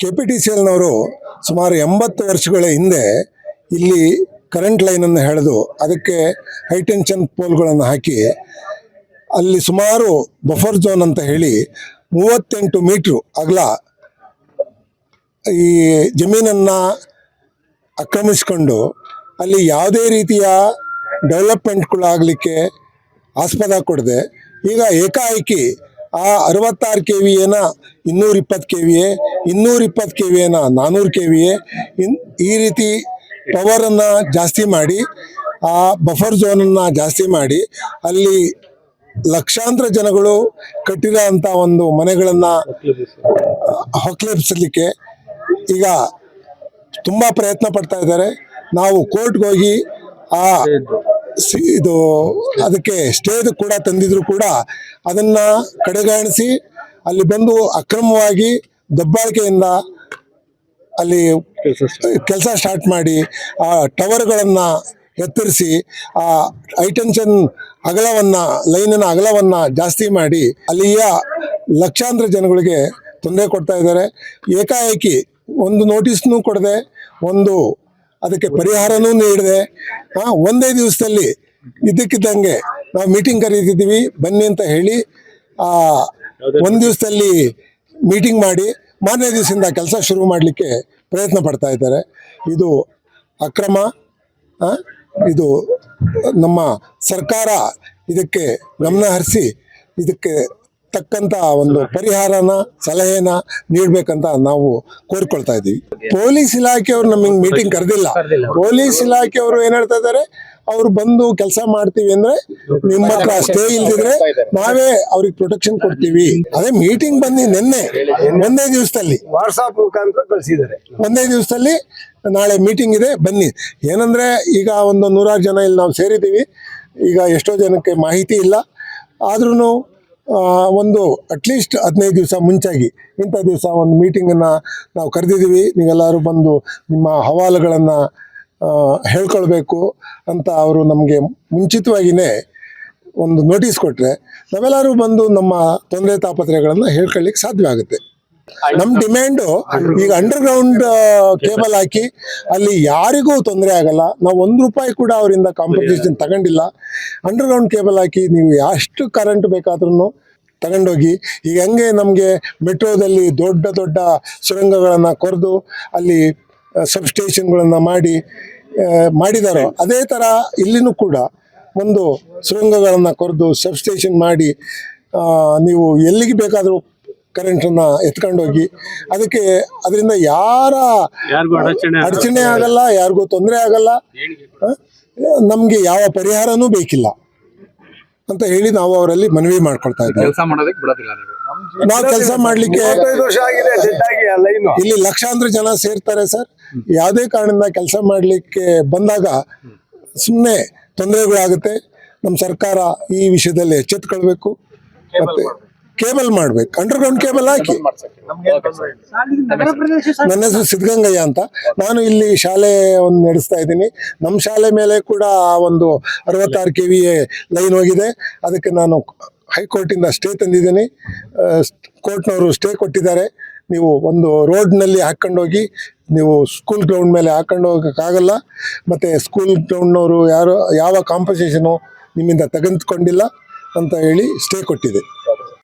KPTCLನವರು ಸುಮಾರು 80 ವರ್ಷಗಳ ಹಿಂದೆ ಇಲ್ಲಿ ಕರೆಂಟ್ ಲೈನನ್ನು ಎಳೆದು ಅದಕ್ಕೆ ಹೈ ಟೆನ್ಷನ್ ಪೋಲ್ಗಳನ್ನು ಹಾಕಿ ಅಲ್ಲಿ ಸುಮಾರು ಬಫರ್ ಝೋನ್ ಅಂತ ಹೇಳಿ 38 ಮೀಟ್ರು ಅಗಲ ಈ ಜಮೀನನ್ನು ಆಕ್ರಮಿಸಿಕೊಂಡು ಅಲ್ಲಿ ಯಾವುದೇ ರೀತಿಯ ಡೆವಲಪ್ಮೆಂಟ್ಗಳಾಗಲಿಕ್ಕೆ ಆಸ್ಪದ ಕೊಡದೆ ಈಗ ಏಕಾಏಕಿ ಆ 66 KVA 220 KVA 220 KVA 400 KVA ಈ ರೀತಿ ಪವರನ್ನು ಜಾಸ್ತಿ ಮಾಡಿ ಆ ಬಫರ್ ಝೋನನ್ನು ಜಾಸ್ತಿ ಮಾಡಿ ಅಲ್ಲಿ ಲಕ್ಷಾಂತರ ಜನಗಳು ಕಟ್ಟಿರೋ ಅಂಥ ಒಂದು ಮನೆಗಳನ್ನು ಹೊಕ್ಲೆಬ್ಸಲಿಕ್ಕೆ ಈಗ ತುಂಬ ಪ್ರಯತ್ನ ಪಡ್ತಾ ಇದ್ದಾರೆ. ನಾವು ಕೋರ್ಟ್ಗೆ ಹೋಗಿ ಇದು ಅದಕ್ಕೆ ಸ್ಟೇದು ಕೂಡ ತಂದಿದ್ರು ಕೂಡ ಅದನ್ನು ಕಡೆಗಾಣಿಸಿ ಅಲ್ಲಿ ಬಂದು ಅಕ್ರಮವಾಗಿ ದಬ್ಬಾಳಿಕೆಯಿಂದ ಅಲ್ಲಿ ಕೆಲಸ ಸ್ಟಾರ್ಟ್ ಮಾಡಿ ಆ ಟವರ್ಗಳನ್ನು ಎತ್ತರಿಸಿ ಆ ಹೈಟೆನ್ಷನ್ ಲೈನಿನ ಅಗಲವನ್ನು ಜಾಸ್ತಿ ಮಾಡಿ ಅಲ್ಲಿಯ ಲಕ್ಷಾಂತರ ಜನಗಳಿಗೆ ತೊಂದರೆ ಕೊಡ್ತಾ ಇದ್ದಾರೆ. ಏಕಾಏಕಿ ಒಂದು ನೋಟಿಸ್ನೂ ಕೊಡದೆ ಒಂದು ಅದಕ್ಕೆ ಪರಿಹಾರನೂ ನೀಡದೆ ಒಂದೇ ದಿವಸದಲ್ಲಿ ಇದ್ದಕ್ಕಿದ್ದಂಗೆ ನಾವು ಮೀಟಿಂಗ್ ಕರೀತಿದ್ದೀವಿ ಬನ್ನಿ ಅಂತ ಹೇಳಿ ಒಂದು ದಿವಸದಲ್ಲಿ ಮೀಟಿಂಗ್ ಮಾಡಿ ಮಾರನೇ ದಿವಸದಿಂದ ಕೆಲಸ ಶುರು ಮಾಡಲಿಕ್ಕೆ ಪ್ರಯತ್ನ ಪಡ್ತಾ ಇದ್ದಾರೆ. ಇದು ಅಕ್ರಮ. ಇದು ನಮ್ಮ ಸರ್ಕಾರ ಇದಕ್ಕೆ ಗಮನ ಹರಿಸಿ ಇದಕ್ಕೆ ತಕ್ಕಂಥ ಒಂದು ಪರಿಹಾರನ ಸಲಹೆನ ನೀಡಬೇಕಂತ ನಾವು ಕೋರ್ಕೊಳ್ತಾ ಇದ್ದೀವಿ. ಪೊಲೀಸ್ ಇಲಾಖೆಯವರು ನಮಗೆ ಮೀಟಿಂಗ್ ಕರೆದಿಲ್ಲ. ಪೊಲೀಸ್ ಇಲಾಖೆಯವರು ಏನ್ ಹೇಳ್ತಾ ಇದ್ದಾರೆ, ಅವ್ರು ಬಂದು ಕೆಲಸ ಮಾಡ್ತೀವಿ ಅಂದ್ರೆ ನಿಮ್ಮ ಹತ್ರ ಸ್ಟೇ ಇಲ್ದಿದ್ರೆ ನಾವೇ ಅವ್ರಿಗೆ ಪ್ರೊಟೆಕ್ಷನ್ ಕೊಡ್ತೀವಿ. ಅದೇ ಮೀಟಿಂಗ್ ಬಂದು ನಿನ್ನೆ ಒಂದೇ ದಿವಸದಲ್ಲಿ ವಾಟ್ಸಾಪ್ ಮುಖಾಂತರ ಕಳಿಸಿದ್ದಾರೆ. ಒಂದೇ ದಿವಸದಲ್ಲಿ ನಾಳೆ ಮೀಟಿಂಗ್ ಇದೆ ಬನ್ನಿ. ಏನಂದ್ರೆ ಈಗ ಒಂದು 100 ಜನ ಇಲ್ಲಿ ನಾವು ಸೇರಿದ್ದೀವಿ. ಈಗ ಎಷ್ಟೋ ಜನಕ್ಕೆ ಮಾಹಿತಿ ಇಲ್ಲ. ಆದ್ರೂ ಒಂದು ಅಟ್ಲೀಸ್ಟ್ 15 ದಿವಸ ಮುಂಚಾಗಿ ಇಂಥ ದಿವಸ ಒಂದು ಮೀಟಿಂಗನ್ನು ನಾವು ಕರೆದಿದ್ದೀವಿ. ನೀವೆಲ್ಲರೂ ಬಂದು ನಿಮ್ಮ ಹವಾಲುಗಳನ್ನು ಹೇಳ್ಕೊಳ್ಬೇಕು ಅಂತ ಅವರು ನಮಗೆ ಮುಂಚಿತವಾಗಿಯೇ ಒಂದು ನೋಟಿಸ್ ಕೊಟ್ಟರೆ ನಾವೆಲ್ಲರೂ ಬಂದು ನಮ್ಮ ತೊಂದರೆ ತಾಪತ್ರೆಗಳನ್ನು ಹೇಳ್ಕೊಳ್ಳಿಕ್ಕೆ ಸಾಧ್ಯ ಆಗುತ್ತೆ. ನಮ್ಮ ಡಿಮ್ಯಾಂಡು ಈಗ ಅಂಡರ್ಗ್ರೌಂಡ್ ಕೇಬಲ್ ಹಾಕಿ ಅಲ್ಲಿ ಯಾರಿಗೂ ತೊಂದರೆ ಆಗಲ್ಲ. ನಾವು ₹1 ಕೂಡ ಅವರಿಂದ ಕಾಂಪನ್ಸೇಷನ್ ತಗೊಂಡಿಲ್ಲ. ಅಂಡರ್ಗ್ರೌಂಡ್ ಕೇಬಲ್ ಹಾಕಿ ನೀವು ಎಷ್ಟು ಕರೆಂಟ್ ಬೇಕಾದ್ರೂ ತಗೊಂಡೋಗಿ. ಈಗ ಹೆಂಗೆ ನಮಗೆ ಮೆಟ್ರೋದಲ್ಲಿ ದೊಡ್ಡ ದೊಡ್ಡ ಸುರಂಗಗಳನ್ನು ಕೊರೆದು ಅಲ್ಲಿ ಸಬ್ಸ್ಟೇಷನ್ಗಳನ್ನು ಮಾಡಿದಾರೋ ಅದೇ ಥರ ಇಲ್ಲಿನೂ ಕೂಡ ಒಂದು ಸುರಂಗಗಳನ್ನು ಕೊರೆದು ಸಬ್ಸ್ಟೇಷನ್ ಮಾಡಿ ನೀವು ಎಲ್ಲಿಗೆ ಬೇಕಾದರೂ ಕರೆಂಟನ್ನು ಎತ್ಕೊಂಡೋಗಿ ಅದರಿಂದ ಅಡಚಣೆ ಆಗಲ್ಲ, ಯಾರಿಗೂ ತೊಂದರೆ ಆಗಲ್ಲ, ನಮಗೆ ಯಾವ ಪರಿಹಾರನೂ ಬೇಕಿಲ್ಲ ಅಂತ ಹೇಳಿ ನಾವು ಅವರಲ್ಲಿ ಮನವಿ ಮಾಡ್ಕೊಳ್ತಾ ಇದ್ದೀವಿ. ನಾವು ಕೆಲಸ ಮಾಡ್ಲಿಕ್ಕೆ ಇಲ್ಲಿ ಲಕ್ಷಾಂತರ ಜನ ಸೇರ್ತಾರೆ ಸರ್. ಯಾವುದೇ ಕಾರಣದಿಂದ ಕೆಲಸ ಮಾಡ್ಲಿಕ್ಕೆ ಬಂದಾಗ ಸುಮ್ಮನೆ ತೊಂದರೆಗಳಾಗುತ್ತೆ. ನಮ್ಮ ಸರ್ಕಾರ ಈ ವಿಷಯದಲ್ಲಿ ಎಚ್ಚೆತ್ತುಕೊಳ್ಬೇಕು. ಮತ್ತೆ ಕೇಬಲ್ ಮಾಡ್ಬೇಕು, ಅಂಡರ್ಗ್ರೌಂಡ್ ಕೇಬಲ್ ಹಾಕಿ. ನನ್ನ ಹೆಸರು ಸಿದ್ಧಗಂಗಯ್ಯ ಅಂತ. ನಾನು ಇಲ್ಲಿ ಶಾಲೆ ಒಂದು ನಡೆಸ್ತಾ ಇದ್ದೀನಿ. ನಮ್ಮ ಶಾಲೆ ಮೇಲೆ ಕೂಡ ಒಂದು 66 KVA ಲೈನ್ ಹೋಗಿದೆ. ಅದಕ್ಕೆ ನಾನು ಹೈಕೋರ್ಟಿಂದ ಸ್ಟೇ ತಂದಿದ್ದೀನಿ. ಕೋರ್ಟ್ನವರು ಸ್ಟೇ ಕೊಟ್ಟಿದ್ದಾರೆ. ನೀವು ಒಂದು ರೋಡ್ನಲ್ಲಿ ಹಾಕ್ಕೊಂಡೋಗಿ ನೀವು ಸ್ಕೂಲ್ ಗ್ರೌಂಡ್ ಮೇಲೆ ಹಾಕ್ಕೊಂಡು ಹೋಗೋಕ್ಕಾಗಲ್ಲ. ಮತ್ತು ಸ್ಕೂಲ್ ಗ್ರೌಂಡ್ನವರು ಯಾವ ಕಾಂಪನ್ಸೇಷನು ನಿಮ್ಮಿಂದ ತೆಗೆದುಕೊಂಡಿಲ್ಲ ಅಂತ ಹೇಳಿ ಸ್ಟೇ ಕೊಟ್ಟಿದೆ.